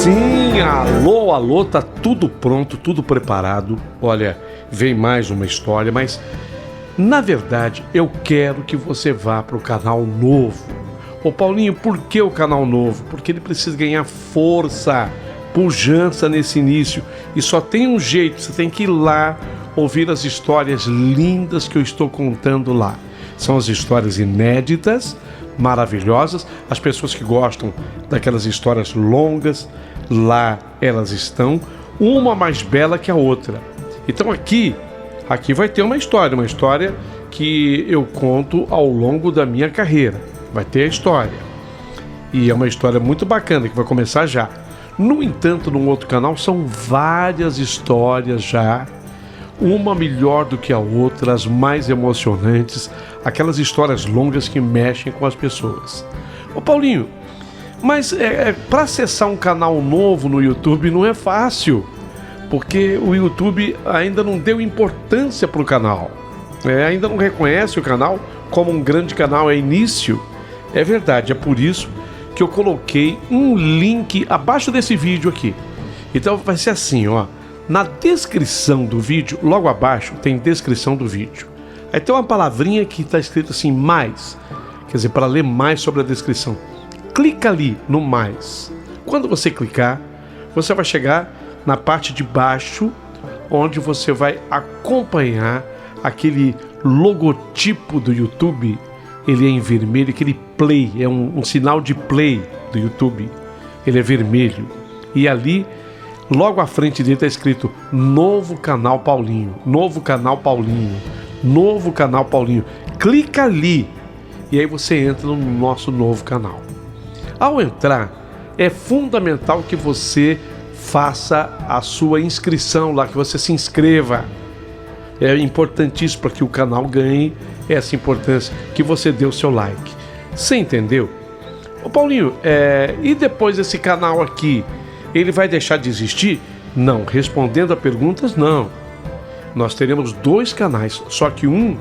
Sim, alô, alô, tá tudo pronto, tudo preparado. Olha, vem mais uma história, mas na verdade eu quero que você vá para o canal novo. Ô Paulinho, por que o canal novo? Porque ele precisa ganhar força, pujança nesse início. E só tem um jeito, você tem que ir lá ouvir as histórias lindas que eu estou contando lá. São as histórias inéditas, maravilhosas. As pessoas que gostam daquelas histórias longas, lá elas estão, uma mais bela que a outra. Então aqui vai ter uma história que eu conto ao longo da minha carreira. Vai ter a história. E é uma história muito bacana que vai começar já. No entanto, no outro canal são várias histórias já, uma melhor do que a outra, as mais emocionantes, aquelas histórias longas que mexem com as pessoas. Ô Paulinho, mas para acessar um canal novo no YouTube não é fácil, porque o YouTube ainda não deu importância para o canal, ainda não reconhece o canal como um grande canal, é início. É verdade, é por isso que eu coloquei um link abaixo desse vídeo aqui. Então vai ser assim, ó. Na descrição do vídeo, logo abaixo, tem descrição do vídeo. Aí tem uma palavrinha que está escrito assim, mais. Quer dizer, para ler mais sobre a descrição. Clica ali no mais. Quando você clicar, você vai chegar na parte de baixo, onde você vai acompanhar aquele logotipo do YouTube. Ele é em vermelho, aquele play, é um sinal de play do YouTube. Ele é vermelho. E ali, logo à frente dele está escrito Novo Canal Paulinho, Novo Canal Paulinho, Novo Canal Paulinho. Clica ali e aí você entra no nosso novo canal. Ao entrar, é fundamental que você faça a sua inscrição lá, que você se inscreva. É importantíssimo para que o canal ganhe essa importância, que você dê o seu like. Você entendeu? Ô Paulinho, e depois esse canal aqui, ele vai deixar de existir? Não, respondendo a perguntas, não. Nós teremos dois canais, só que um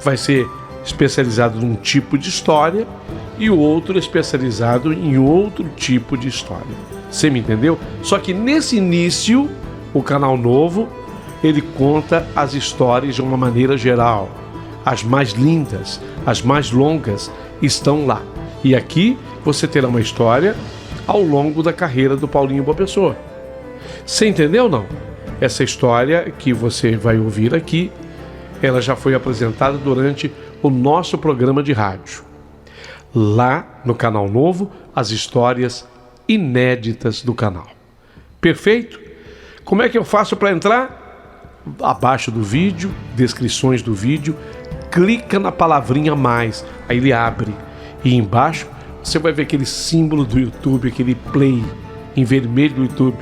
vai ser especializado num tipo de história e o outro especializado em outro tipo de história. Você me entendeu? Só que nesse início, o canal novo, ele conta as histórias de uma maneira geral. As mais lindas, as mais longas estão lá. E aqui você terá uma história ao longo da carreira do Paulinho Boa Pessoa. Você entendeu ou não? Essa história que você vai ouvir aqui, ela já foi apresentada durante o nosso programa de rádio. Lá no canal novo, as histórias inéditas do canal. Perfeito? Como é que eu faço para entrar? Abaixo do vídeo, descrições do vídeo, clica na palavrinha mais, aí ele abre. E embaixo você vai ver aquele símbolo do YouTube, aquele play em vermelho do YouTube.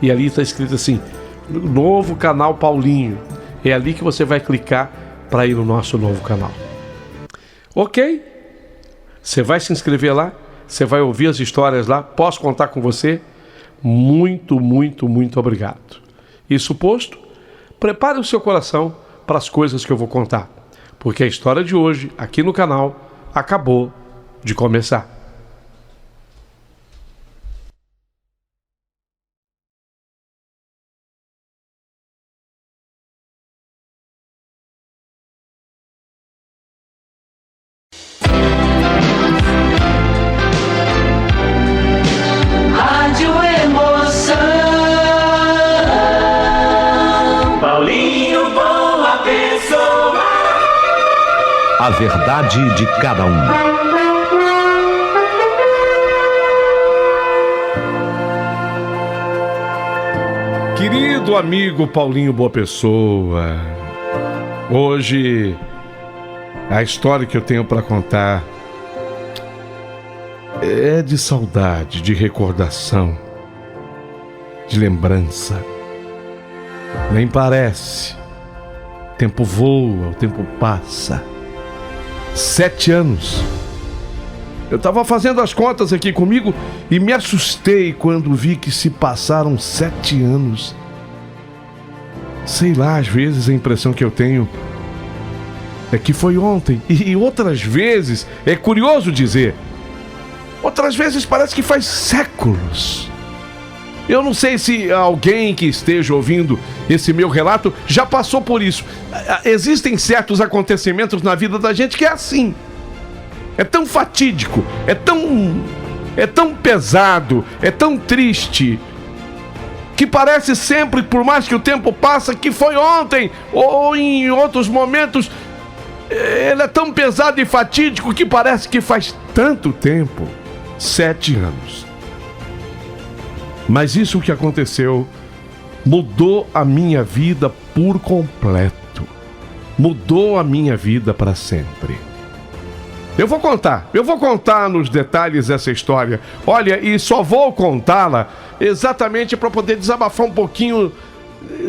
E ali está escrito assim, Novo Canal Paulinho. É ali que você vai clicar para ir no nosso novo canal. Ok? Você vai se inscrever lá, você vai ouvir as histórias lá, posso contar com você? Muito, muito, muito obrigado. Isso posto, prepare o seu coração para as coisas que eu vou contar, porque a história de hoje, aqui no canal, acabou de começar. Rádio Emoção, Paulinho Boa Pessoa. A verdade de cada um. Querido amigo Paulinho Boa Pessoa, hoje a história que eu tenho para contar é de saudade, de recordação, de lembrança. Nem parece, o tempo voa, o tempo passa. 7 anos. Eu estava fazendo as contas aqui comigo e me assustei quando vi que se passaram 7 anos. Sei lá, às vezes a impressão que eu tenho é que foi ontem. E outras vezes, é curioso dizer, outras vezes parece que faz séculos. Eu não sei se alguém que esteja ouvindo esse meu relato já passou por isso. Existem certos acontecimentos na vida da gente que é assim. É tão fatídico, é tão pesado, é tão triste, que parece sempre, por mais que o tempo passa, que foi ontem, ou em outros momentos, ele é tão pesado e fatídico que parece que faz tanto tempo. 7 anos. Mas isso que aconteceu mudou a minha vida por completo. Mudou a minha vida para sempre. Eu vou contar nos detalhes essa história. Olha, e só vou contá-la exatamente para poder desabafar um pouquinho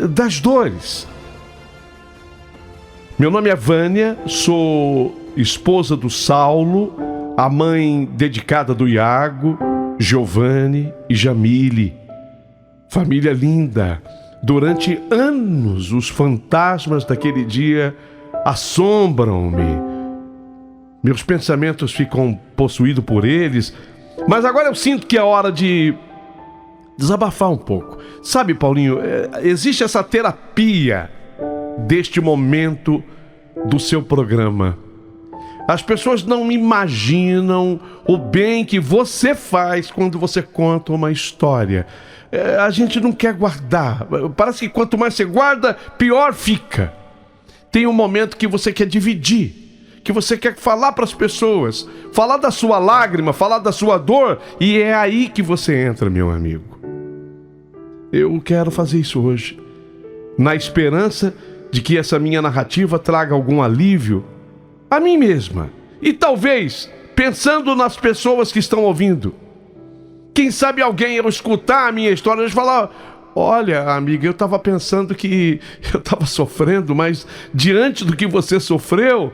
das dores. Meu nome é Vânia, sou esposa do Saulo, a mãe dedicada do Iago, Giovanni e Jamile. Família linda. Durante anos, os fantasmas daquele dia assombram-me. Meus pensamentos ficam possuídos por eles, mas agora eu sinto que é hora de desabafar um pouco. Sabe, Paulinho, existe essa terapia deste momento do seu programa. As pessoas não imaginam o bem que você faz quando você conta uma história. A gente não quer guardar. Parece que quanto mais você guarda, pior fica. Tem um momento que você quer dividir, que você quer falar para as pessoas, falar da sua lágrima, falar da sua dor, e é aí que você entra, meu amigo. Eu quero fazer isso hoje, na esperança de que essa minha narrativa traga algum alívio a mim mesma, e talvez pensando nas pessoas que estão ouvindo. Quem sabe alguém, ao escutar a minha história, eles falar: olha, amiga, eu estava pensando que eu estava sofrendo, mas diante do que você sofreu,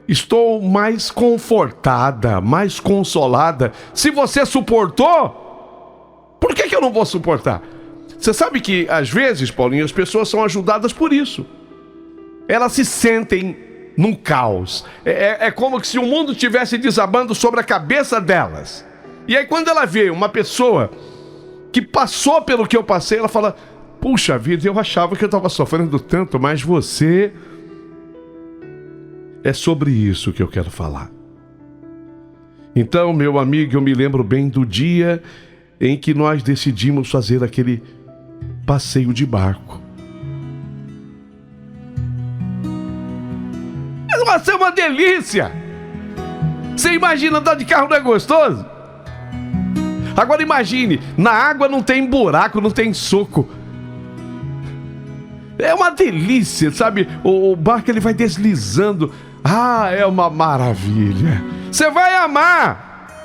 estou mais confortada, mais consolada. Se você suportou, por que eu não vou suportar? Você sabe que, às vezes, Paulinho, as pessoas são ajudadas por isso. Elas se sentem num caos. É como se o mundo estivesse desabando sobre a cabeça delas. E aí, quando ela vê uma pessoa que passou pelo que eu passei, ela fala: puxa vida, eu achava que eu estava sofrendo tanto, mas você... É sobre isso que eu quero falar. Então, meu amigo, eu me lembro bem do dia em que nós decidimos fazer aquele passeio de barco. Vai ser uma delícia! Você imagina andar de carro, não é gostoso? Agora imagine, na água não tem buraco, não tem soco. É uma delícia, sabe? O barco ele vai deslizando. Ah, é uma maravilha. Você vai amar.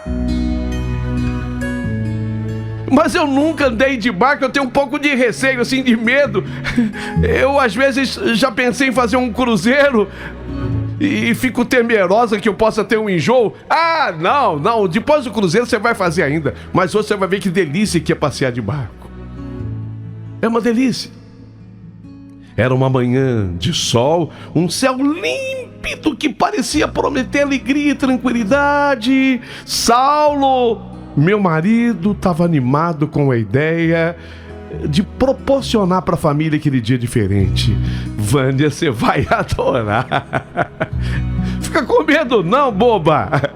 Mas eu nunca andei de barco, eu tenho um pouco de receio, assim, de medo. Eu, às vezes, já pensei em fazer um cruzeiro e fico temerosa que eu possa ter um enjoo. Ah, não, depois do cruzeiro você vai fazer ainda. Mas você vai ver que delícia que é passear de barco. É uma delícia. Era uma manhã de sol, um céu límpido que parecia prometer alegria e tranquilidade. Saulo, meu marido, estava animado com a ideia de proporcionar para a família aquele dia diferente. Vânia, você vai adorar. Fica com medo não, boba.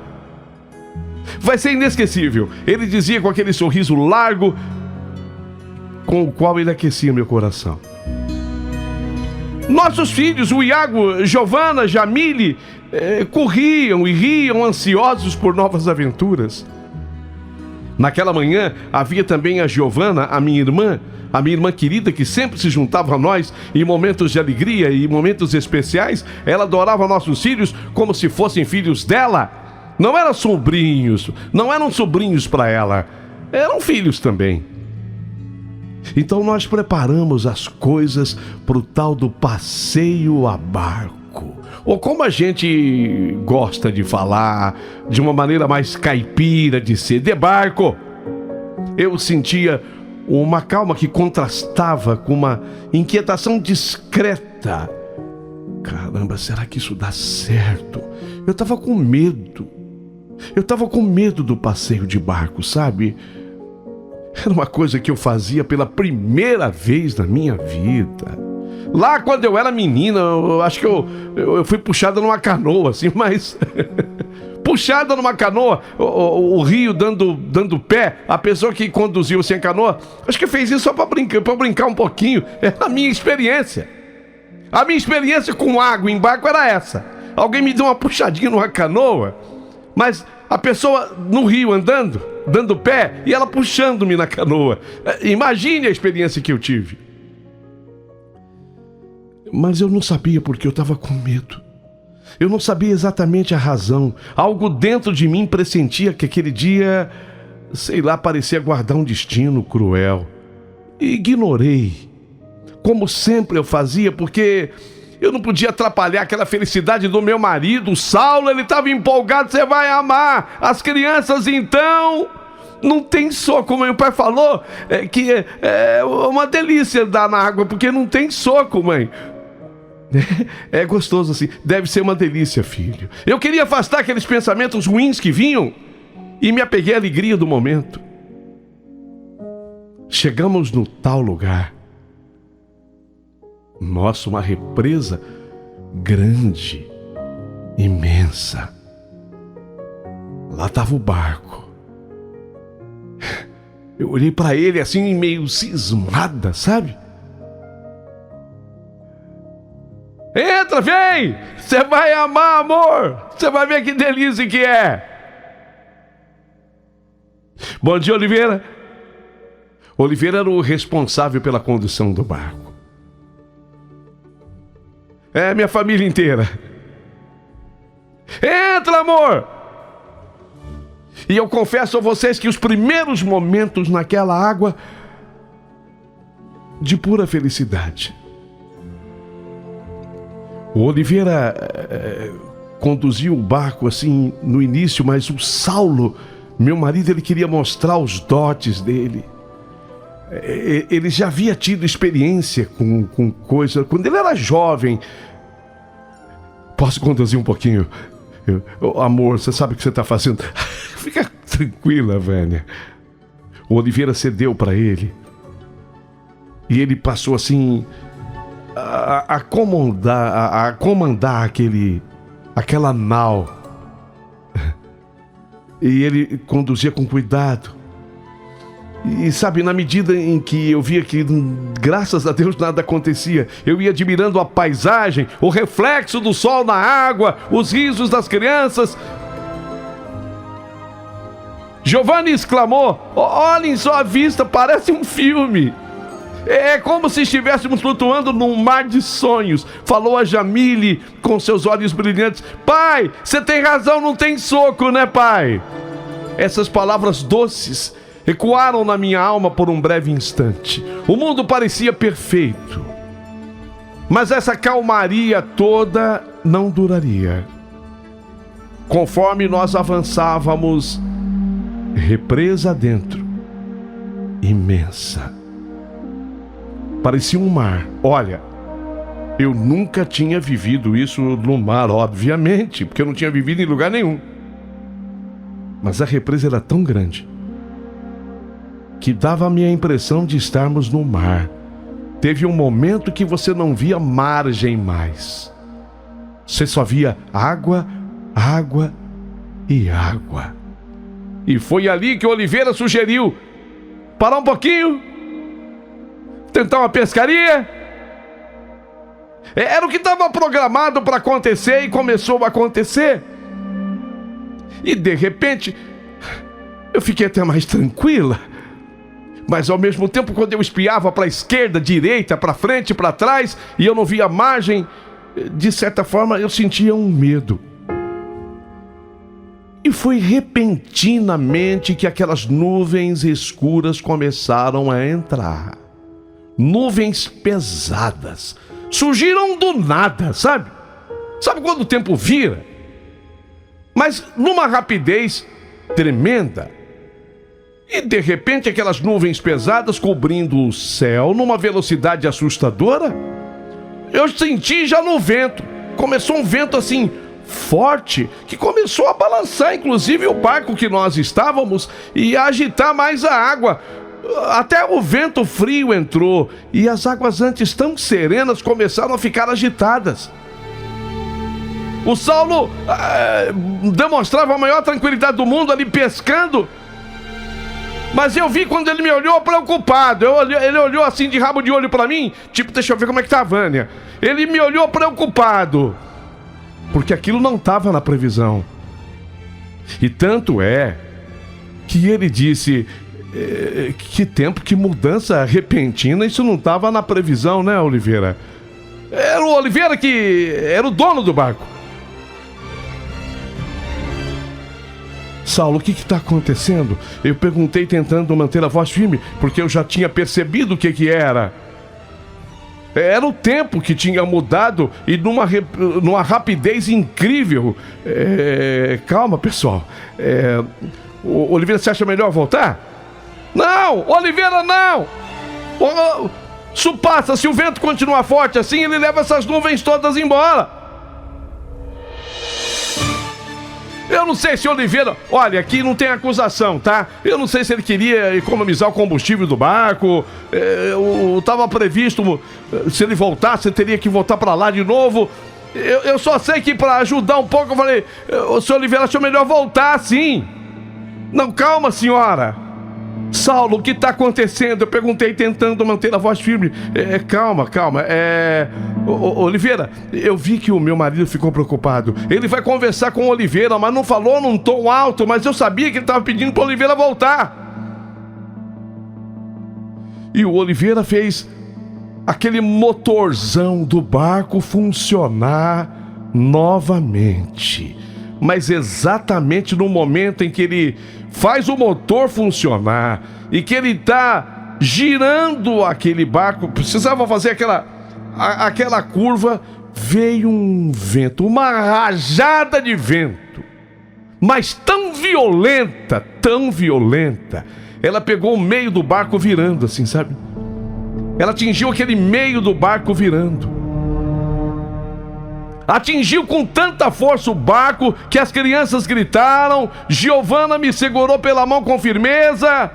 Vai ser inesquecível. Ele dizia com aquele sorriso largo com o qual ele aquecia meu coração. Nossos filhos, o Iago, Giovanna, Jamile, corriam e riam ansiosos por novas aventuras. Naquela manhã havia também a Giovanna, a minha irmã querida, que sempre se juntava a nós em momentos de alegria e momentos especiais. Ela adorava nossos filhos como se fossem filhos dela. Não eram sobrinhos para ela, eram filhos também. Então nós preparamos as coisas para o tal do passeio a barco. Ou como a gente gosta de falar, de uma maneira mais caipira de ser, de barco. Eu sentia uma calma que contrastava com uma inquietação discreta. Caramba, será que isso dá certo? Eu estava com medo. Eu estava com medo do passeio de barco, sabe? Era uma coisa que eu fazia pela primeira vez na minha vida. Lá quando eu era menina, eu acho que eu fui puxada numa canoa, assim, mas... puxada numa canoa, o rio dando pé, a pessoa que conduziu assim a canoa, acho que fez isso só pra brincar um pouquinho. Era a minha experiência. A minha experiência com água em barco era essa. Alguém me deu uma puxadinha numa canoa, mas a pessoa no rio dando pé, e ela puxando-me na canoa. Imagine a experiência que eu tive. Mas eu não sabia porque eu estava com medo. Eu não sabia exatamente a razão. Algo dentro de mim pressentia que aquele dia, sei lá, parecia guardar um destino cruel. E ignorei. Como sempre eu fazia, porque eu não podia atrapalhar aquela felicidade do meu marido. O Saulo, ele estava empolgado, você vai amar. As crianças, então... não tem soco, como meu pai falou, que é uma delícia dar na água, porque não tem soco, mãe. É gostoso assim, deve ser uma delícia, filho. Eu queria afastar aqueles pensamentos ruins que vinham e me apeguei à alegria do momento. Chegamos no tal lugar. Nossa, uma represa grande, imensa. Lá estava o barco. Eu olhei para ele assim, meio cismada, sabe? Entra, vem! Você vai amar, amor! Você vai ver que delícia que é! Bom dia, Oliveira. Oliveira era o responsável pela condução do barco. É, minha família inteira. Entra, amor! E eu confesso a vocês que os primeiros momentos naquela água de pura felicidade. O Oliveira conduziu o barco assim no início, mas o Saulo, meu marido, ele queria mostrar os dotes dele. Ele já havia tido experiência com coisa quando ele era jovem. Posso conduzir um pouquinho? Amor, você sabe o que você está fazendo? Fica tranquila, velha. O Oliveira cedeu para ele. E ele passou assim a comandar aquela nau. E ele conduzia com cuidado. E sabe, na medida em que eu via que, graças a Deus, nada acontecia, eu ia admirando a paisagem, o reflexo do sol na água, os risos das crianças. Giovanni exclamou: olhem só a vista, parece um filme. É como se estivéssemos flutuando num mar de sonhos. Falou a Jamile com seus olhos brilhantes. Pai, você tem razão, não tem soco, né, pai? Essas palavras doces ecoaram na minha alma por um breve instante. O mundo parecia perfeito. Mas essa calmaria toda não duraria. Conforme nós avançávamos, represa dentro, imensa. Parecia um mar. Olha, eu nunca tinha vivido isso no mar, obviamente, porque eu não tinha vivido em lugar nenhum. Mas a represa era tão grande que dava-me a impressão de estarmos no mar. Teve um momento que você não via margem mais. Você só via água, água e água. E foi ali que Oliveira sugeriu parar um pouquinho, tentar uma pescaria. Era o que estava programado para acontecer e começou a acontecer. E de repente, eu fiquei até mais tranquila. Mas ao mesmo tempo, quando eu espiava para a esquerda, direita, para frente, para trás, e eu não via margem, de certa forma eu sentia um medo. E foi repentinamente que aquelas nuvens escuras começaram a entrar. Nuvens pesadas. Surgiram do nada, sabe? Sabe quando o tempo vira? Mas numa rapidez tremenda. E de repente aquelas nuvens pesadas cobrindo o céu numa velocidade assustadora. Eu senti já no vento. Começou um vento assim forte, que começou a balançar inclusive o barco que nós estávamos e a agitar mais a água. Até o vento frio entrou e as águas antes tão serenas começaram a ficar agitadas. O Saulo demonstrava a maior tranquilidade do mundo ali pescando. Mas eu vi quando ele me olhou preocupado. Ele olhou assim de rabo de olho pra mim, tipo, deixa eu ver como é que tá a Vânia. Ele me olhou preocupado, porque aquilo não estava na previsão. E tanto é que ele disse, que tempo, que mudança repentina, isso não estava na previsão, né, Oliveira? Era o Oliveira que era o dono do barco. Saulo, o que está acontecendo? Eu perguntei tentando manter a voz firme, porque eu já tinha percebido o que era. Era o tempo que tinha mudado e numa rapidez incrível. Calma, pessoal. O Oliveira, você acha melhor voltar? Não! Oliveira, não! Isso passa, se o vento continuar forte assim, ele leva essas nuvens todas embora. Eu não sei se Oliveira... Olha, aqui não tem acusação, tá? Eu não sei se ele queria economizar o combustível do barco. Tava previsto... Se ele voltasse, ele teria que voltar pra lá de novo. Eu só sei que pra ajudar um pouco, eu falei... O senhor Oliveira achou melhor voltar, sim. Não, calma, senhora. Saulo, o que tá acontecendo? Eu perguntei tentando manter a voz firme. Calma. Oliveira, eu vi que o meu marido ficou preocupado. Ele vai conversar com o Oliveira, mas não falou num tom alto, mas eu sabia que ele estava pedindo para o Oliveira voltar. E o Oliveira fez aquele motorzão do barco funcionar novamente. Mas exatamente no momento em que ele faz o motor funcionar e que ele está girando aquele barco, precisava fazer aquela curva, veio um vento, uma rajada de vento, mas tão violenta, ela pegou o meio do barco virando assim, sabe? Ela atingiu aquele meio do barco virando. Atingiu com tanta força o barco que as crianças gritaram. Giovana me segurou pela mão com firmeza.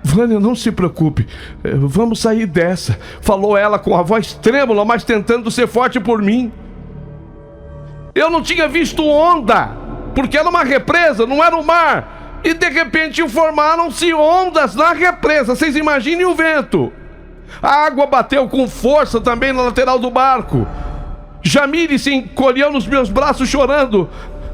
Vânia, não se preocupe, vamos sair dessa, falou ela com a voz trêmula, mas tentando ser forte por mim. Eu não tinha visto onda, porque era uma represa, não era o mar. E de repente formaram-se ondas na represa. Vocês imaginem o vento. A água bateu com força também na lateral do barco. Jamile se encolheu nos meus braços chorando.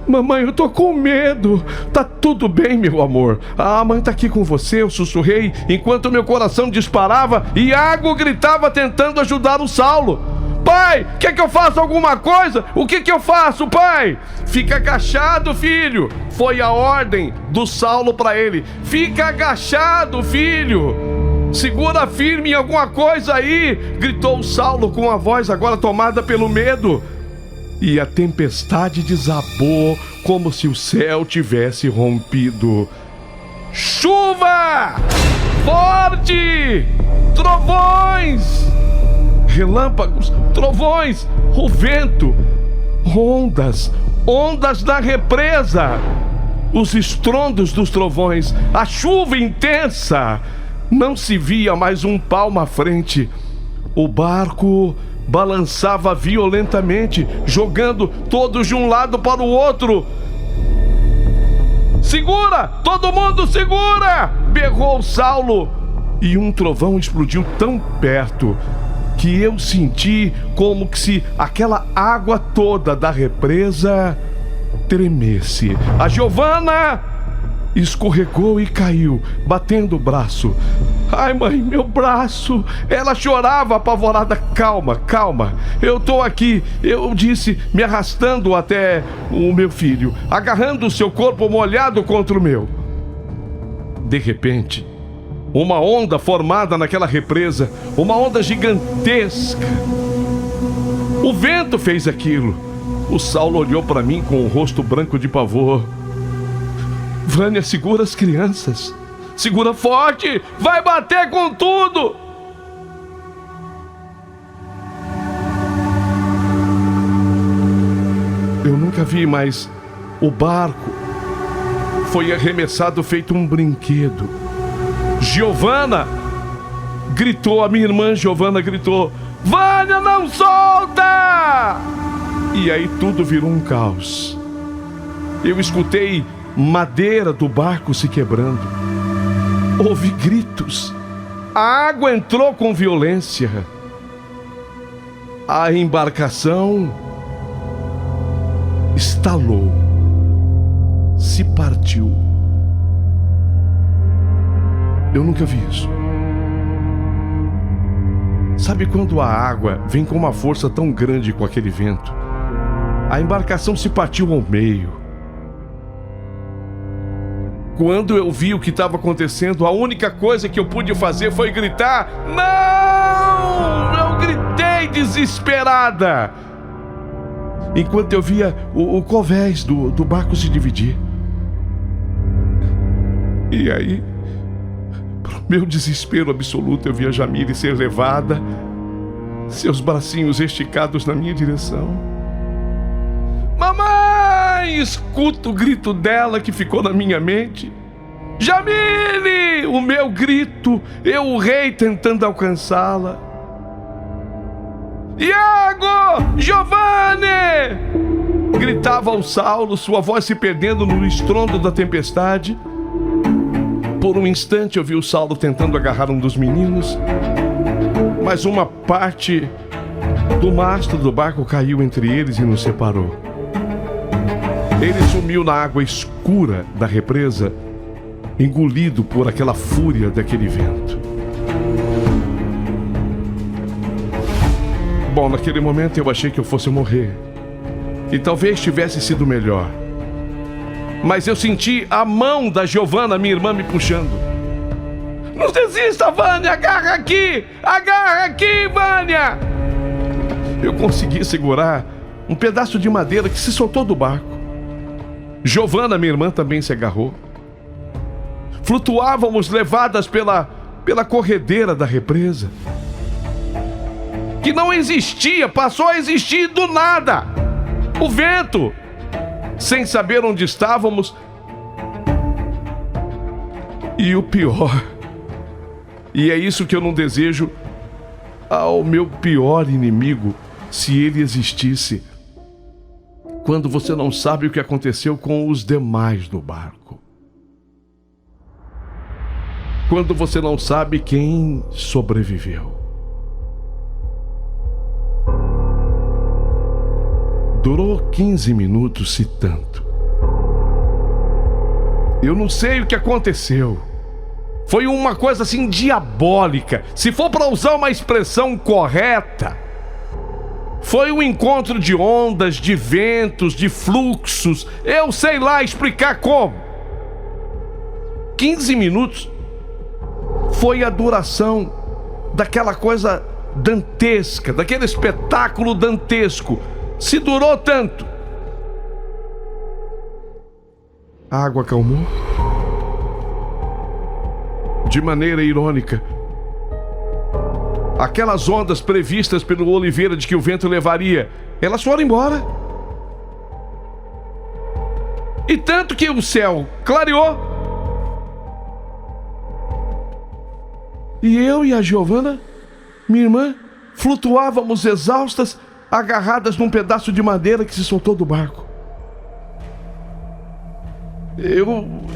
Mamãe, eu tô com medo. Tá tudo bem, meu amor. A mãe tá aqui com você, eu sussurrei, enquanto meu coração disparava e Iago gritava tentando ajudar o Saulo. Pai, quer que eu faça alguma coisa? O que eu faço, pai? Fica agachado, filho. Foi a ordem do Saulo para ele. Fica agachado, filho. Segura firme em alguma coisa aí, gritou o Saulo com a voz agora tomada pelo medo. E a tempestade desabou como se o céu tivesse rompido. Chuva! Forte! Trovões! Relâmpagos, trovões, o vento, ondas na represa, os estrondos dos trovões, a chuva intensa. Não se via mais um palmo à frente. O barco balançava violentamente, jogando todos de um lado para o outro. Segura! Todo mundo segura! Berrou Saulo. E um trovão explodiu tão perto que eu senti como que se aquela água toda da represa tremesse. A Giovana escorregou e caiu, batendo o braço. Ai, mãe, meu braço! Ela chorava apavorada. Calma, eu tô aqui, eu disse, me arrastando até o meu filho, agarrando o seu corpo molhado contra o meu. De repente, uma onda formada naquela represa, uma onda gigantesca. O vento fez aquilo. O Saulo olhou para mim com o rosto branco de pavor. Vânia, segura as crianças. Segura forte, vai bater com tudo. Eu nunca vi, mas o barco foi arremessado feito um brinquedo. Giovana gritou, a minha irmã Giovana gritou: Vânia, não solta! E aí tudo virou um caos. Eu escutei madeira do barco se quebrando. Houve gritos. A água entrou com violência. A embarcação estalou, se partiu. Eu nunca vi isso. Sabe quando a água vem com uma força tão grande com aquele vento? A embarcação se partiu ao meio. Quando eu vi o que estava acontecendo, a única coisa que eu pude fazer foi gritar: não! Eu gritei desesperada, enquanto eu via o convés do barco se dividir. E aí, pro meu desespero absoluto, eu via a Jamile ser levada, seus bracinhos esticados na minha direção. Mamãe! Escuto o grito dela que ficou na minha mente. Jamile! O meu grito, eu o rei tentando alcançá-la. Iago! Giovanni! Gritava o Saulo, sua voz se perdendo no estrondo da tempestade. Por um instante eu vi o Saulo tentando agarrar um dos meninos, mas uma parte do mastro do barco caiu entre eles e nos separou. Ele sumiu na água escura da represa, engolido por aquela fúria daquele vento. Bom, naquele momento eu achei que eu fosse morrer. E talvez tivesse sido melhor. Mas eu senti a mão da Giovana, minha irmã, me puxando. Não desista, Vânia! Agarra aqui! Agarra aqui, Vânia! Eu consegui segurar um pedaço de madeira que se soltou do barco. Giovana, minha irmã, também se agarrou. Flutuávamos levadas pela corredeira da represa, que não existia, passou a existir do nada. O vento, sem saber onde estávamos. E o pior, e é isso que eu não desejo ao meu pior inimigo, se ele existisse, quando você não sabe o que aconteceu com os demais do barco. Quando você não sabe quem sobreviveu. Durou 15 minutos, se tanto. Eu não sei o que aconteceu. Foi uma coisa assim diabólica. Se for para usar uma expressão correta, foi um encontro de ondas, de ventos, de fluxos. Eu sei lá explicar como. 15 minutos foi a duração daquela coisa dantesca, daquele espetáculo dantesco. Se durou tanto, a água acalmou. De maneira irônica, aquelas ondas previstas pelo Oliveira de que o vento levaria, elas foram embora. E tanto que o céu clareou. E eu e a Giovana, minha irmã, flutuávamos exaustas, agarradas num pedaço de madeira que se soltou do barco.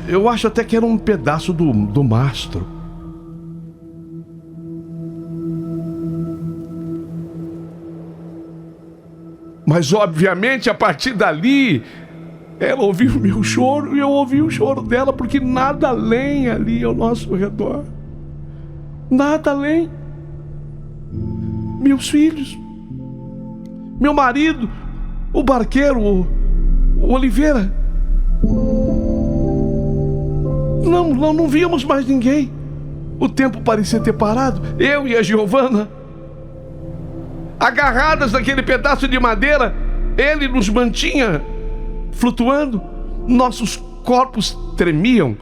Eu acho até que era um pedaço do mastro. Mas obviamente a partir dali, ela ouviu o meu choro e eu ouvi o choro dela, porque nada além ali ao nosso redor. Nada além. Meus filhos, meu marido, o barqueiro, o Oliveira. Não víamos mais ninguém. O tempo parecia ter parado. Eu e a Giovana, agarradas naquele pedaço de madeira, ele nos mantinha flutuando. Nossos corpos tremiam.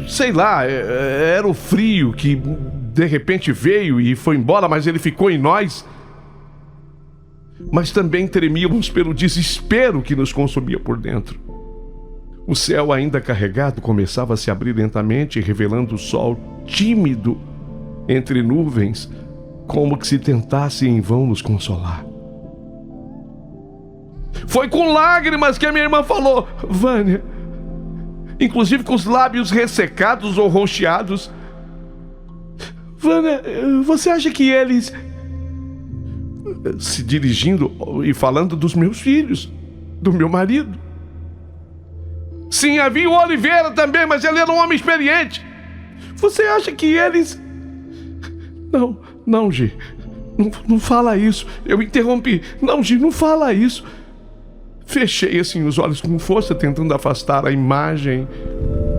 Sei lá, era o frio que de repente veio e foi embora, mas ele ficou em nós. Mas também tremíamos pelo desespero que nos consumia por dentro. O céu, ainda carregado, começava a se abrir lentamente, revelando o sol tímido entre nuvens, como que se tentasse em vão nos consolar. Foi com lágrimas que a minha irmã falou: Vânia, inclusive com os lábios ressecados ou roxeados: Vânia, você acha que eles... Se dirigindo e falando dos meus filhos, do meu marido. Sim, havia o Oliveira também, mas ele era um homem experiente. Você acha que eles... Não, Gi. Não fala isso. Eu interrompi. Não, Gi, não fala isso. Fechei assim os olhos com força, tentando afastar a imagem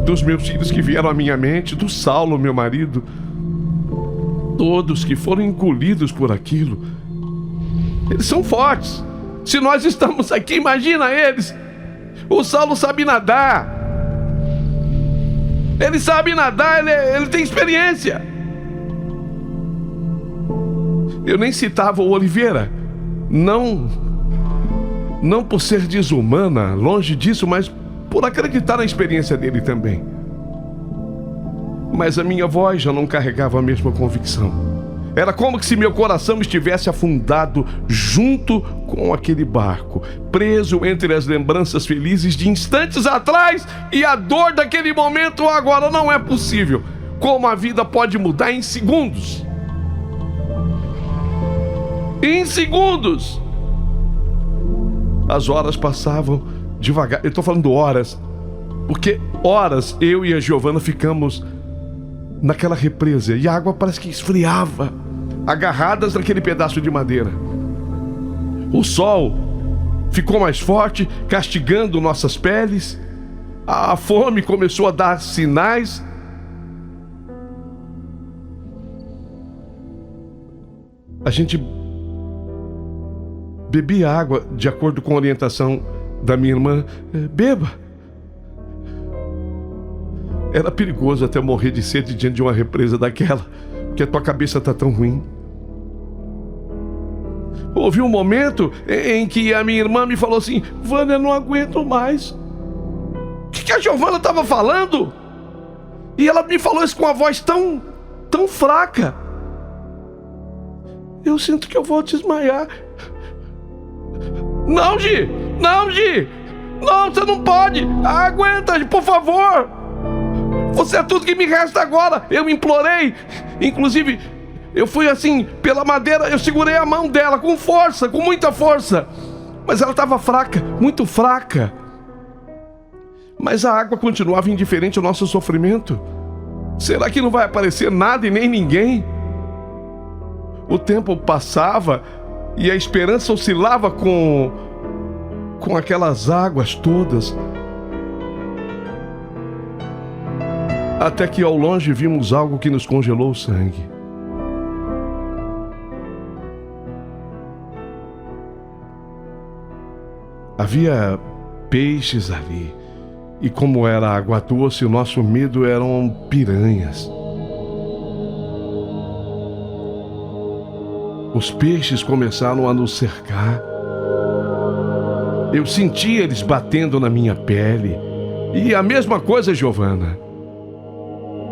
dos meus filhos que vieram à minha mente, do Saulo, meu marido. Todos que foram engolidos por aquilo. Eles são fortes. Se nós estamos aqui, imagina eles. O Saulo sabe nadar. Ele sabe nadar, ele tem experiência. Eu nem citava o Oliveira. Não por ser desumana, longe disso, mas por acreditar na experiência dele também. Mas a minha voz já não carregava a mesma convicção. Era como se meu coração estivesse afundado junto com aquele barco, preso entre as lembranças felizes de instantes atrás e a dor daquele momento agora. Não é possível. Como a vida pode mudar em segundos. Em segundos. As horas passavam devagar. Eu estou falando horas, porque horas eu e a Giovana ficamos naquela represa e a água parece que esfriava, agarradas naquele pedaço de madeira. O sol ficou mais forte, castigando nossas peles. A fome começou a dar sinais. A gente bebia água de acordo com a orientação da minha irmã. Beba. Era perigoso até morrer de sede diante de uma represa daquela, porque a tua cabeça tá tão ruim. Houve um momento em que a minha irmã me falou assim: Vânia, eu não aguento mais. O que a Giovana estava falando? E ela me falou isso com uma voz tão fraca. Eu sinto que eu vou desmaiar. Não, Gi! Não, Gi! Não, você não pode! Aguenta, Gi, por favor! Você é tudo que me resta agora! Eu implorei! Inclusive, eu fui assim, pela madeira, eu segurei a mão dela com força, com muita força. Mas ela estava fraca, muito fraca. Mas a água continuava indiferente ao nosso sofrimento. Será que não vai aparecer nada e nem ninguém? O tempo passava e a esperança oscilava com aquelas águas todas. Até que ao longe vimos algo que nos congelou o sangue. Havia peixes ali. E como era água doce, o nosso medo eram piranhas. Os peixes começaram a nos cercar. Eu sentia eles batendo na minha pele. E a mesma coisa, Giovana.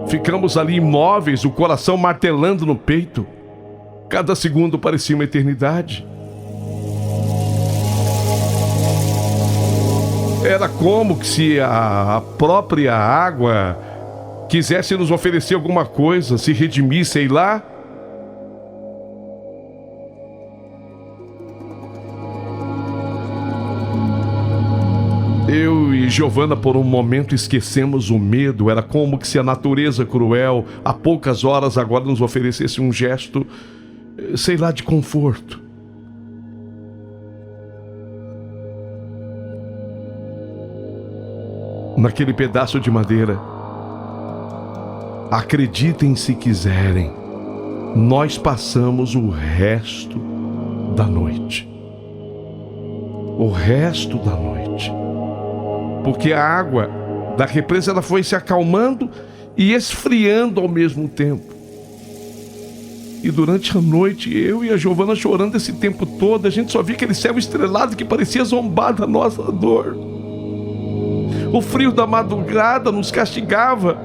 Ficamos ali imóveis, o coração martelando no peito. Cada segundo parecia uma eternidade. Era como que se a própria água quisesse nos oferecer alguma coisa, se redimir, sei lá. Eu e Giovana por um momento esquecemos o medo. Era como que se a natureza cruel, há poucas horas agora, nos oferecesse um gesto, sei lá, de conforto. Naquele pedaço de madeira, acreditem se quiserem, nós passamos o resto da noite. O resto da noite. Porque a água da represa ela foi se acalmando e esfriando ao mesmo tempo. E durante a noite, eu e a Giovana chorando esse tempo todo, a gente só via aquele céu estrelado que parecia zombar da nossa dor. O frio da madrugada nos castigava.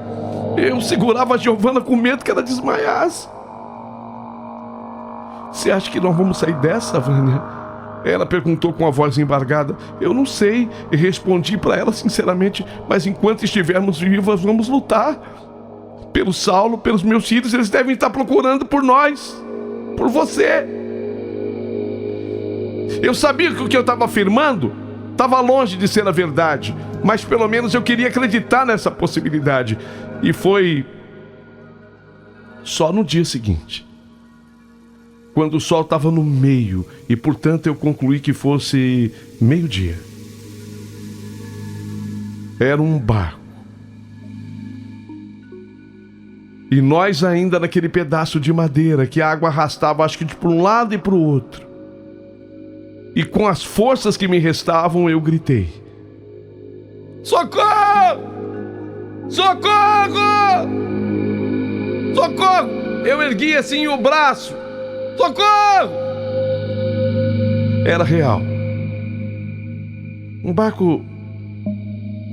Eu segurava a Giovana com medo que ela desmaiasse. Você acha que nós vamos sair dessa, Vânia? Ela perguntou com a voz embargada. Eu não sei, e respondi para ela sinceramente, mas enquanto estivermos vivas, vamos lutar. Pelo Saulo, pelos meus filhos, eles devem estar procurando por nós, por você. Eu sabia que o que eu estava afirmando estava longe de ser a verdade, mas pelo menos eu queria acreditar nessa possibilidade. E foi só no dia seguinte, quando o sol estava no meio, e portanto eu concluí que fosse meio-dia. Era um barco. E nós ainda naquele pedaço de madeira que a água arrastava, acho que para um lado e para o outro. E com as forças que me restavam, eu gritei: socorro! Socorro! Socorro! Eu ergui assim o braço. Socorro! Era real. Um barco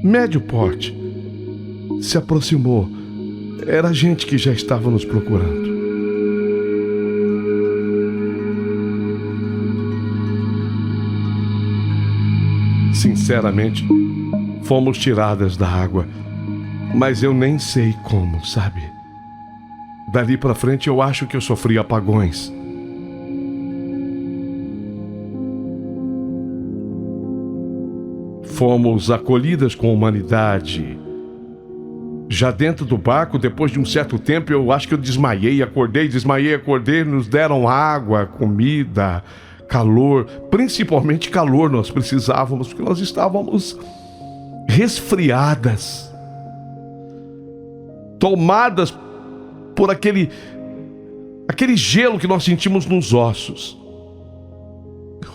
médio porte se aproximou. Era gente que já estava nos procurando. Sinceramente, fomos tiradas da água, mas eu nem sei como, sabe? Dali pra frente eu acho que eu sofri apagões. Fomos acolhidas com humanidade. Já dentro do barco, depois de um certo tempo, eu acho que eu desmaiei, acordei, nos deram água, comida, calor, principalmente calor nós precisávamos, porque nós estávamos resfriadas, tomadas por aquele gelo que nós sentimos nos ossos.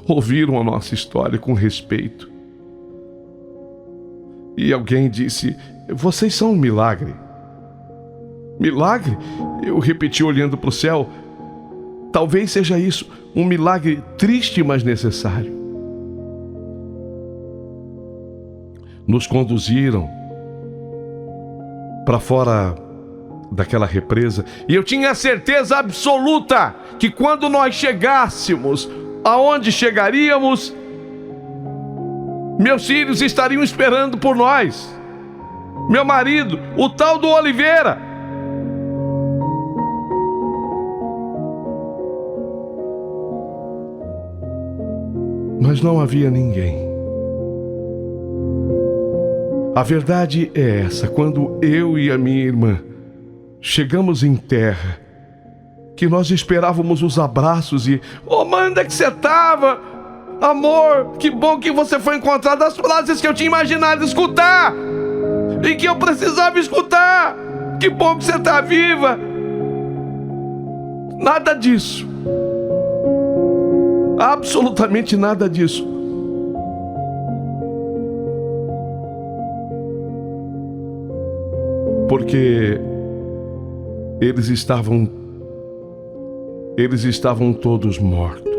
Ouviram a nossa história com respeito. E alguém disse: vocês são um milagre. Milagre? Eu repeti olhando para o céu. Talvez seja isso, um milagre triste, mas necessário. Nos conduziram para fora daquela represa, e eu tinha a certeza absoluta que quando nós chegássemos aonde chegaríamos, meus filhos estariam esperando por nós. Meu marido, o tal do Oliveira. Mas não havia ninguém. A verdade é essa: quando eu e a minha irmã chegamos em terra, que nós esperávamos os abraços e: ô, mãe, onde é que você estava? Amor, que bom que você foi encontrado. As frases que eu tinha imaginado escutar e que eu precisava escutar. Que bom que você está viva. Nada disso. Absolutamente nada disso. Porque eles estavam todos mortos.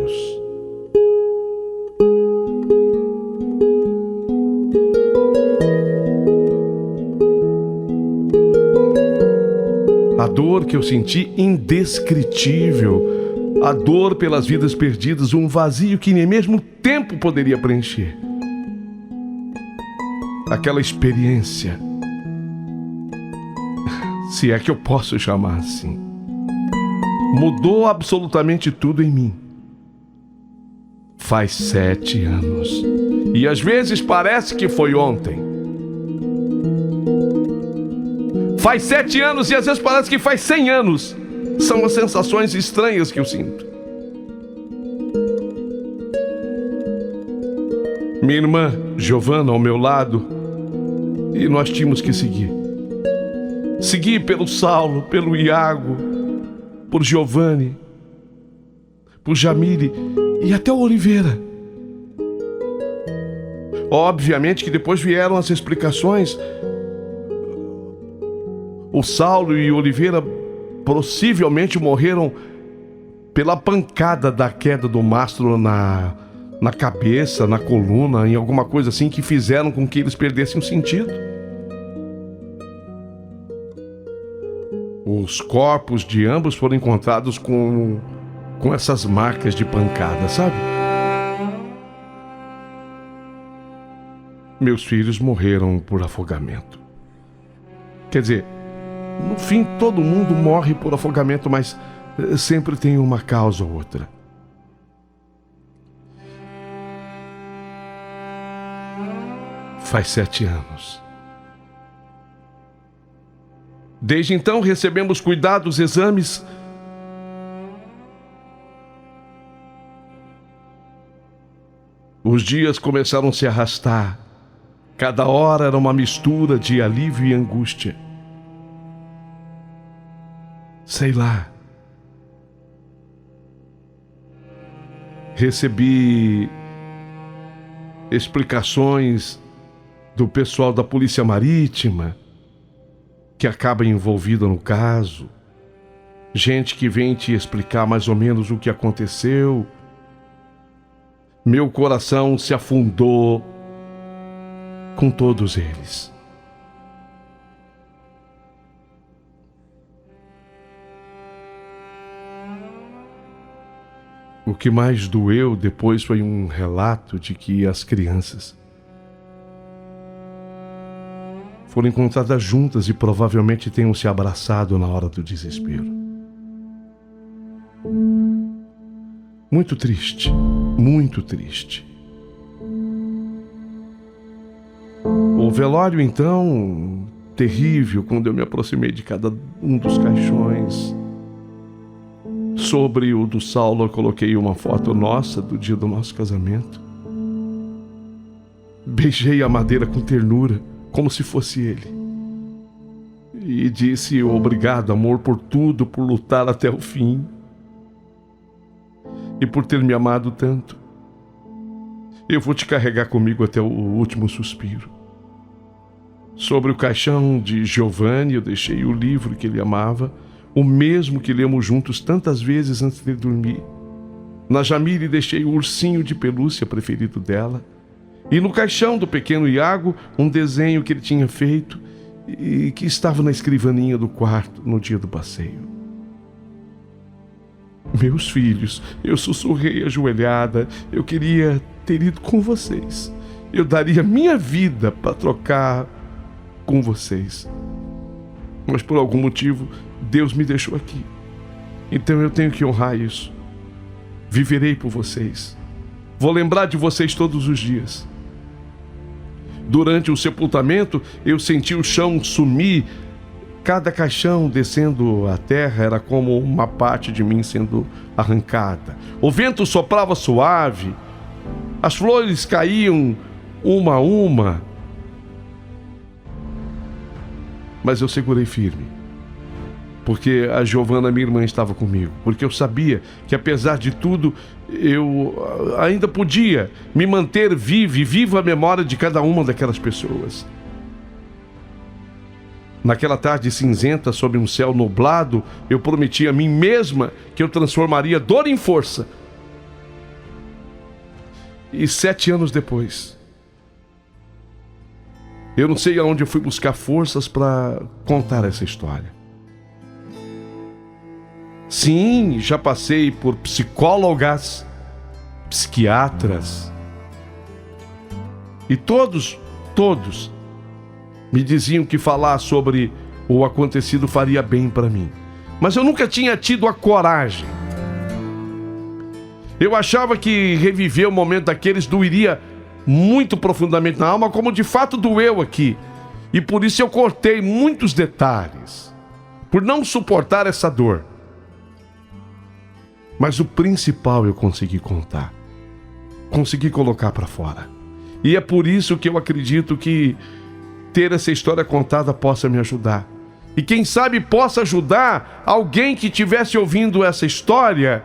A dor que eu senti, indescritível. A dor pelas vidas perdidas, um vazio que nem mesmo o tempo poderia preencher. Aquela experiência, se é que eu posso chamar assim, mudou absolutamente tudo em mim. Faz 7 anos. E às vezes parece que foi ontem. Faz 7 anos e às vezes parece que faz 100 anos. São as sensações estranhas que eu sinto. Minha irmã Giovana ao meu lado, e nós tínhamos que seguir. Seguir pelo Saulo, pelo Iago, por Giovanni, por Jamile e até o Oliveira. Obviamente que depois vieram as explicações. O Saulo e o Oliveira possivelmente morreram pela pancada da queda do mastro na cabeça, na coluna, em alguma coisa assim que fizeram com que eles perdessem o sentido. Os corpos de ambos foram encontrados com essas marcas de pancada, sabe? Meus filhos morreram por afogamento. Quer dizer, no fim todo mundo morre por afogamento, mas sempre tem uma causa ou outra. Faz 7 anos. Desde então recebemos cuidados, exames. Os dias começaram a se arrastar. Cada hora era uma mistura de alívio e angústia. Sei lá. Recebi explicações do pessoal da Polícia Marítima, que acaba envolvida no caso. Gente que vem te explicar mais ou menos o que aconteceu. Meu coração se afundou com todos eles. O que mais doeu depois foi um relato de que as crianças foram encontradas juntas e provavelmente tenham se abraçado na hora do desespero. Muito triste, muito triste. O velório, então, terrível, quando eu me aproximei de cada um dos caixões. Sobre o do Saulo, eu coloquei uma foto nossa do dia do nosso casamento. Beijei a madeira com ternura, como se fosse ele. E disse: obrigado, amor, por tudo, por lutar até o fim. E por ter me amado tanto. Eu vou te carregar comigo até o último suspiro. Sobre o caixão de Giovanni, eu deixei o livro que ele amava, o mesmo que lemos juntos tantas vezes antes de dormir. Na Jamile deixei o ursinho de pelúcia preferido dela. E no caixão do pequeno Iago, um desenho que ele tinha feito e que estava na escrivaninha do quarto no dia do passeio. Meus filhos, eu sussurrei ajoelhada, eu queria ter ido com vocês. Eu daria minha vida para trocar com vocês. Mas por algum motivo, Deus me deixou aqui. Então eu tenho que honrar isso. Viverei por vocês. Vou lembrar de vocês todos os dias. Durante o sepultamento, eu senti o chão sumir. Cada caixão descendo à terra era como uma parte de mim sendo arrancada. O vento soprava suave. As flores caíam uma a uma. Mas eu segurei firme. Porque a Giovana, minha irmã, estava comigo. Porque eu sabia que, apesar de tudo, eu ainda podia me manter viva a memória de cada uma daquelas pessoas. Naquela tarde cinzenta, sob um céu nublado, eu prometi a mim mesma que eu transformaria dor em força. E 7 anos depois, eu não sei aonde eu fui buscar forças para contar essa história. Sim, já passei por psicólogas, psiquiatras. E todos me diziam que falar sobre o acontecido faria bem para mim. Mas eu nunca tinha tido a coragem. Eu achava que reviver o momento daqueles doeria muito profundamente na alma, como de fato doeu aqui. E por isso eu cortei muitos detalhes, por não suportar essa dor. Mas o principal eu consegui contar. Consegui colocar para fora. E é por isso que eu acredito que ter essa história contada possa me ajudar. E quem sabe possa ajudar alguém que estivesse ouvindo essa história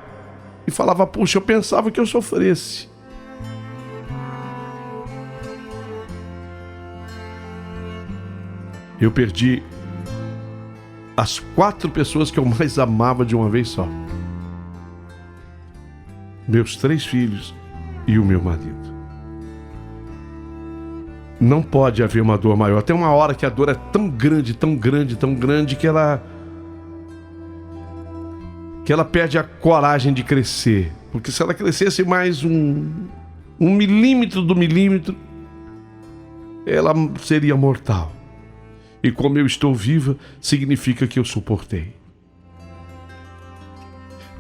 e falava: puxa, eu pensava que eu sofresse. Eu perdi as 4 pessoas que eu mais amava de uma vez só. Meus 3 filhos e o meu marido. Não pode haver uma dor maior. Tem uma hora que a dor é tão grande, tão grande, tão grande que ela perde a coragem de crescer. Porque se ela crescesse mais um milímetro do milímetro, ela seria mortal. E como eu estou viva, significa que eu suportei.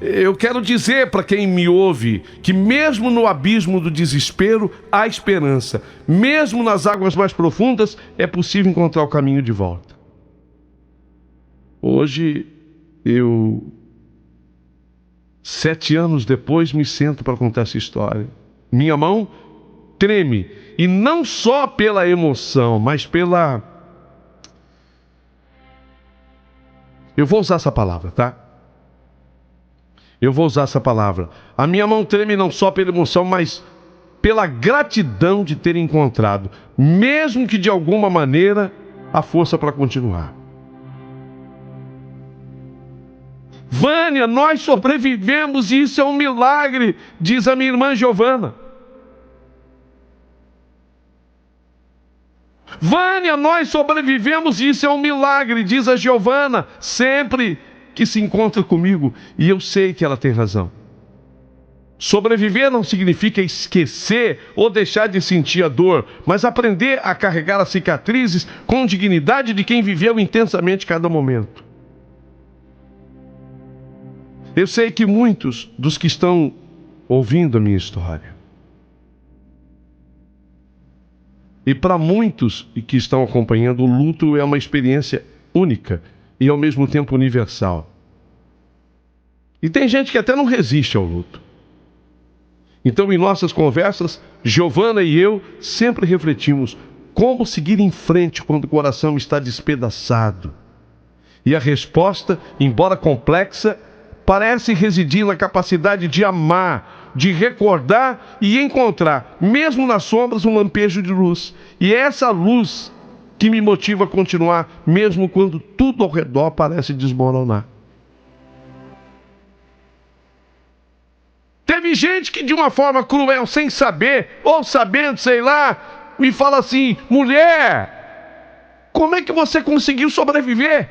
Eu quero dizer para quem me ouve que mesmo no abismo do desespero há esperança. Mesmo nas águas mais profundas é possível encontrar o caminho de volta. Hoje, 7 anos depois, me sento para contar essa história. Minha mão treme. E não só pela emoção, mas pela... Eu vou usar essa palavra, tá? Eu vou usar essa palavra. A minha mão treme não só pela emoção, mas pela gratidão de ter encontrado, mesmo que de alguma maneira, a força para continuar. Vânia, nós sobrevivemos e isso é um milagre, diz a minha irmã Giovana. Vânia, nós sobrevivemos e isso é um milagre, diz a Giovana, sempre que se encontra comigo, e eu sei que ela tem razão. Sobreviver não significa esquecer ou deixar de sentir a dor, mas aprender a carregar as cicatrizes com dignidade de quem viveu intensamente cada momento. Eu sei que muitos dos que estão ouvindo a minha história, e para muitos que estão acompanhando, o luto é uma experiência única e ao mesmo tempo universal. E tem gente que até não resiste ao luto. Então, em nossas conversas, Giovana e eu sempre refletimos como seguir em frente quando o coração está despedaçado. E a resposta, embora complexa, parece residir na capacidade de amar, de recordar e encontrar, mesmo nas sombras, um lampejo de luz. E é essa luz que me motiva a continuar, mesmo quando tudo ao redor parece desmoronar. Teve gente que de uma forma cruel, sem saber, ou sabendo, sei lá, me fala assim: mulher, como é que você conseguiu sobreviver?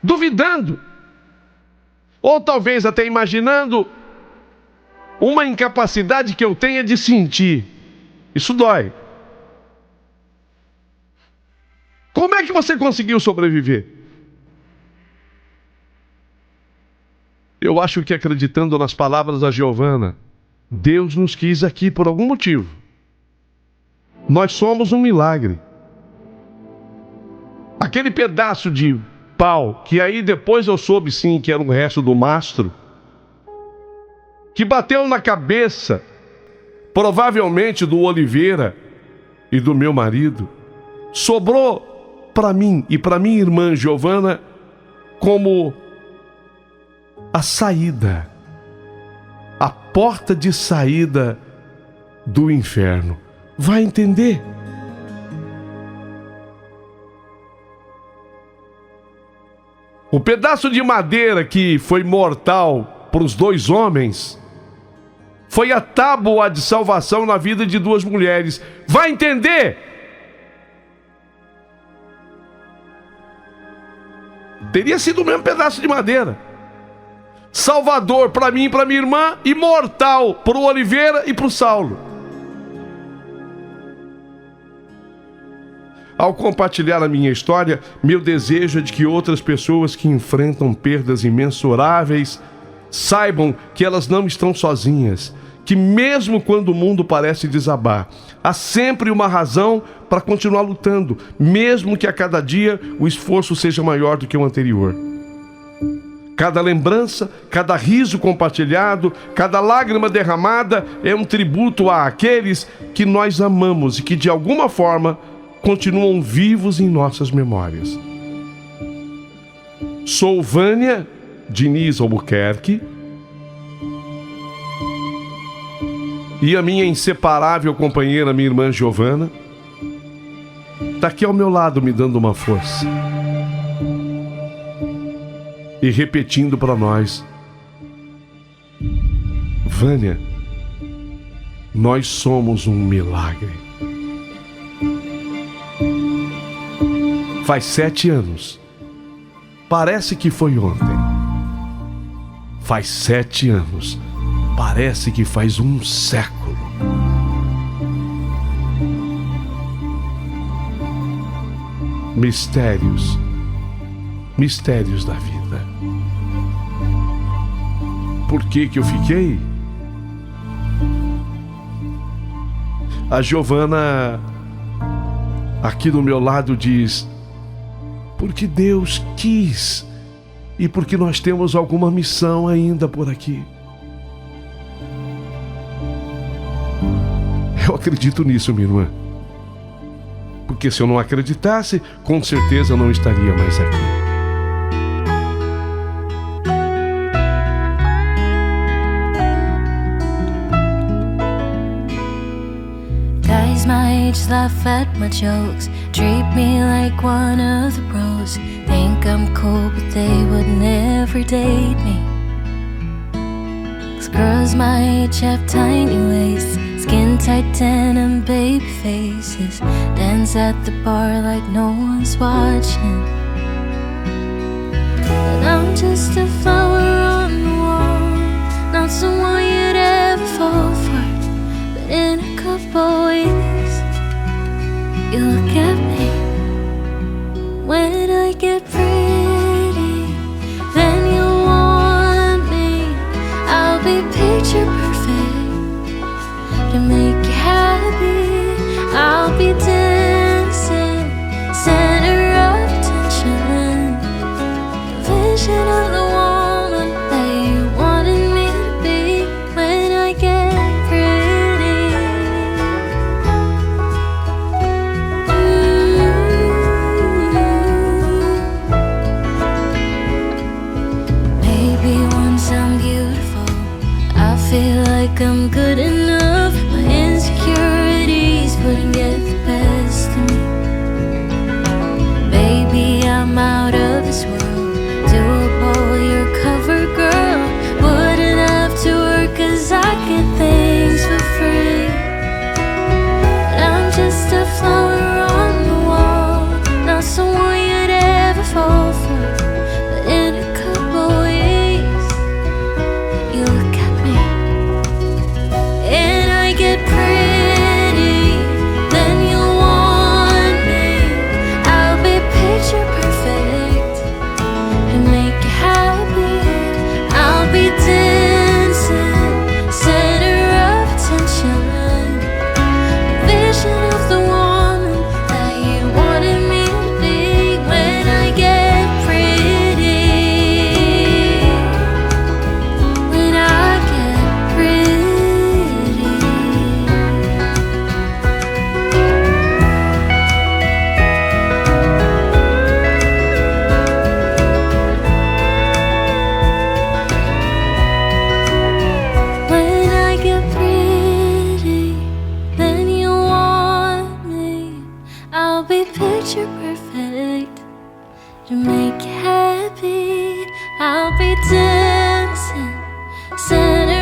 Duvidando. Ou talvez até imaginando uma incapacidade que eu tenha de sentir. Isso dói. Como é que você conseguiu sobreviver? Eu acho que, acreditando nas palavras da Giovana, Deus nos quis aqui por algum motivo. Nós somos um milagre. Aquele pedaço de pau, que aí depois eu soube sim que era um resto do mastro, que bateu na cabeça, provavelmente do Oliveira e do meu marido, sobrou para mim e para minha irmã Giovana como a saída, a porta de saída do inferno. Vai entender? O pedaço de madeira que foi mortal para os 2 homens foi a tábua de salvação na vida de 2 mulheres. Vai entender? Teria sido o mesmo pedaço de madeira. Salvador para mim e para minha irmã, e mortal para o Oliveira e para o Saulo. Ao compartilhar a minha história, meu desejo é de que outras pessoas que enfrentam perdas imensuráveis saibam que elas não estão sozinhas, que mesmo quando o mundo parece desabar, há sempre uma razão para continuar lutando, mesmo que a cada dia o esforço seja maior do que o anterior. Cada lembrança, cada riso compartilhado, cada lágrima derramada é um tributo àqueles que nós amamos e que de alguma forma continuam vivos em nossas memórias. Sou Vânia Diniz Albuquerque e a minha inseparável companheira, minha irmã Giovana, está aqui ao meu lado me dando uma força e repetindo para nós: Vânia, Nós somos um milagre. Faz 7 anos. Parece que foi ontem. Faz 7 anos. Parece que faz um século. Mistérios. Mistérios da vida. Por que eu fiquei? A Giovana aqui do meu lado diz: porque Deus quis e porque nós temos alguma missão ainda por aqui. Eu acredito nisso, minha irmã. Porque se eu não acreditasse, com certeza eu não estaria mais aqui. Guys my age laugh at my jokes, treat me like one of the bros. Think I'm cool but they would never date me. 'Cause girls my age have tiny waists, skin tight denim, baby faces, dance at the bar like no one's watching. But I'm just a flower on the wall, not someone you'd ever fall for. But in a couple weeks, you look at me. When I get pretty, then you'll want me. I'll be picture perfect to make you happy. I'll be dancing, center of attention, the vision of the woman that you wanted me to be. When I get pretty, maybe once I'm beautiful, I feel like I'm good enough. My insecurities wouldn't get the best of me. Baby, I'm out of this world. Doable, your cover girl. Wouldn't have to work 'cause I get things for free. But I'm just a flower on the wall, not someone you'd ever fall for. But in a couple weeks, you look at me and I get pretty, then you'll want me. I'll be picture perfect to make you happy. I'll be dancing, center of attention, vision of the woman that you wanted me to be. When I get pretty, when I get pretty. When I get pretty, then you want me. I'll be picture perfect to make you happy. I'll be dancing, center